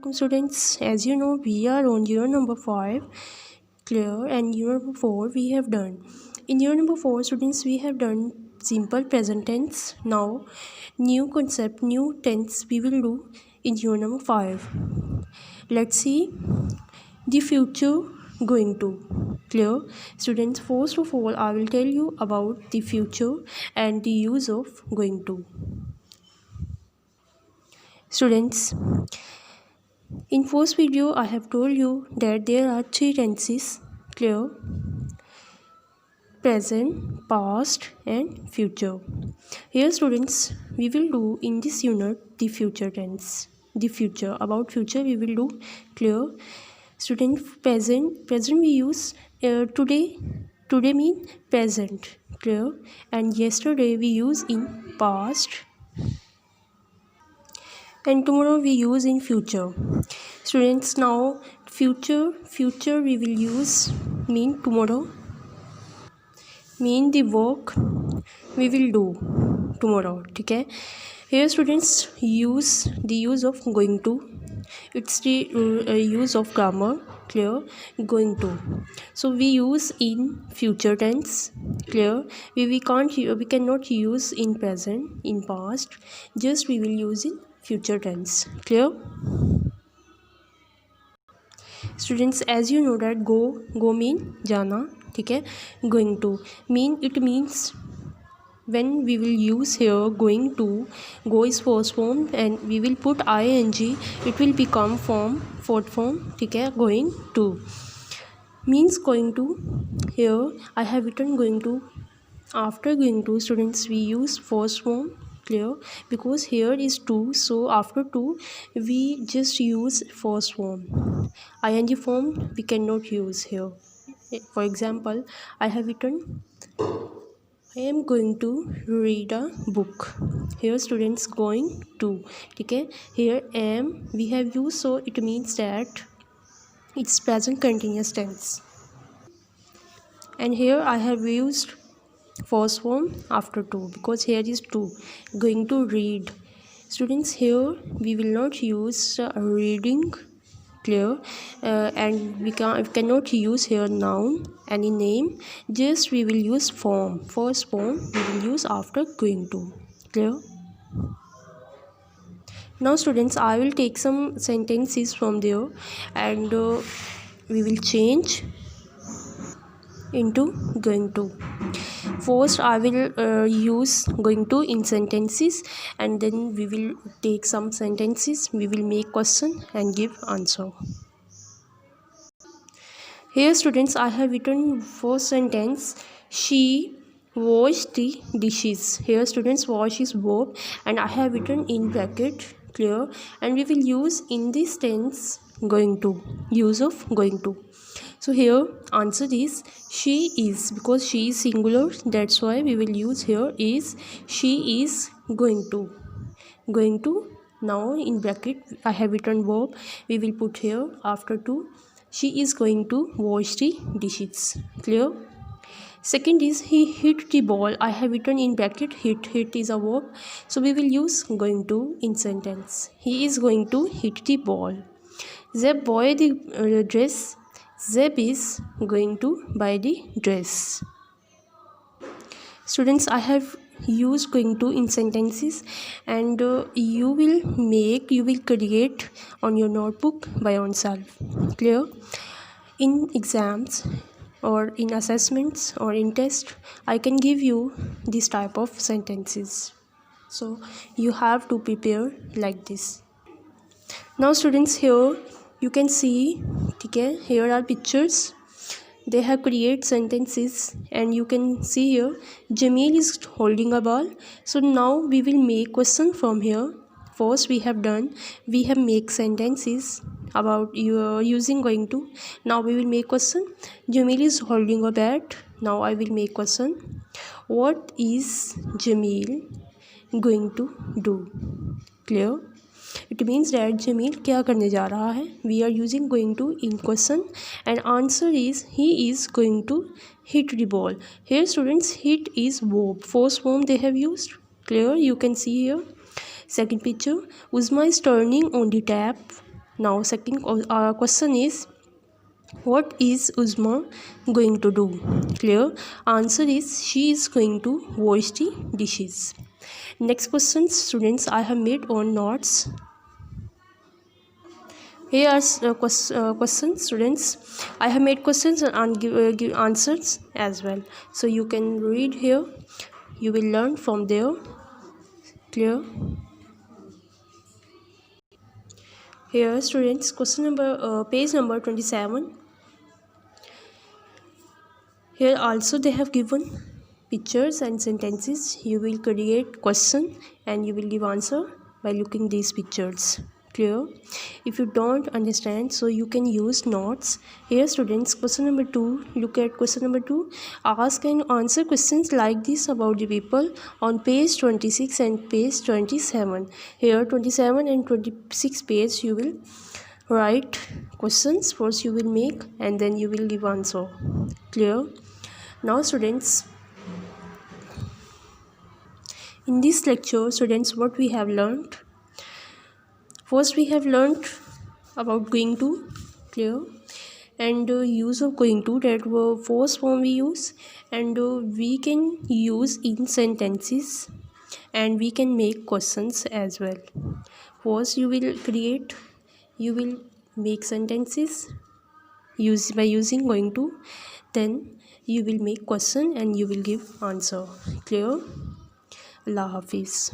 Assalamualaikum students. As you know, we are on year number 5, clear, and year number 4 we have done. In year number 4, students, we have done simple present tense. Now, new concept, new tense we will do in year number 5. Let's see the future going to. Clear, students, first of all I will tell you about the future and the use of going to. Students, in first video I have told you that there are 3 tenses, clear, present, past and future. Here students, we will do in this unit the future tense. The future, about future we will do, clear. Student, present we use today mean present, clear, and yesterday we use in past, and tomorrow we use in future. Students, now future we will use mean tomorrow, mean the work we will do tomorrow. Okay, here students, use the use of going to, it's the use of grammar, clear, going to. So we use in future tense, clear. We cannot use in present, in past, just we will use in future tense, clear. Students, as you know that go mean jana, okay, going to mean, it means when we will use here going to, go is first form and we will put ing, it will become fourth form, okay. Going to means going to. Here I have written going to. After going to, students, we use first form, clear, because here is to, so after to we just use first form. Ing form we cannot use here. For example, I have written I am going to read a book. Here students, going to, okay. Here am we have used, so it means that it's present continuous tense. And here I have used first form after to, because here is to, going to read. Students, here we will not use reading, clear, and we cannot use here noun, any name, just we will use form, first form we will use after going to, clear. Now students, I will take some sentences from there and we will change into going to. First I will use going to in sentences, and then we will take some sentences, we will make question and give answer. Here students, I have written first sentence, she washed the dishes. Here students, wash is verb and I have written in bracket, clear, and we will use in this tense going to, use of going to. So here answer is she is, because she is singular, that's why we will use here is, she is going to. Now in bracket I have written verb, we will put here after to, she is going to wash the dishes, clear. Second is he hit the ball, I have written in bracket hit is a verb, so we will use going to in sentence. He is going to hit the ball. Zeb buy the dress, Zeb is going to buy the dress. Students, I have used going to in sentences, and you will create on your notebook by yourself, clear. In exams or in assessments or in test, I can give you this type of sentences, so you have to prepare like this. Now students, here you can see, okay, here are pictures, they have created sentences, and you can see here Jamil is holding a ball. So now we will make question from here. First we have make sentences about using going to. Now we will make question. Jamil is holding a bat. Now I will make question. What is Jamil going to do? Clear? It means that Jamil क्या करने जा रहा है. We are using going to in question, and answer is he is going to hit the ball. Here students, hit is verb, first form they have used, clear. You can see here. Second picture, Uzma is turning on the tap. Now second question is, what is Uzma going to do? Clear? Answer is, she is going to wash the dishes. Next question, students, I have made on notes. Here are questions, students. I have made questions and give answers as well, so you can read here. You will learn from there. Clear? Here, students, question number page number 27. Here also they have given pictures and sentences. You will create question and you will give answer by looking these pictures. Clear? If you don't understand, so you can use notes. Here, students, question number 2. Look at question number 2. Ask and answer questions like this about the people on page 26 and page 27. Here, 27 and 26 page, you will write questions. First you will make and then you will give answer. Clear? Now, students, in this lecture, students, what we have learned? First, we have learned about going to. Clear? And use of going to, that first form we use, and we can use in sentences, and we can make questions as well. First, you will make sentences by using going to, then you will make question and you will give answer. Clear? Allah Hafiz.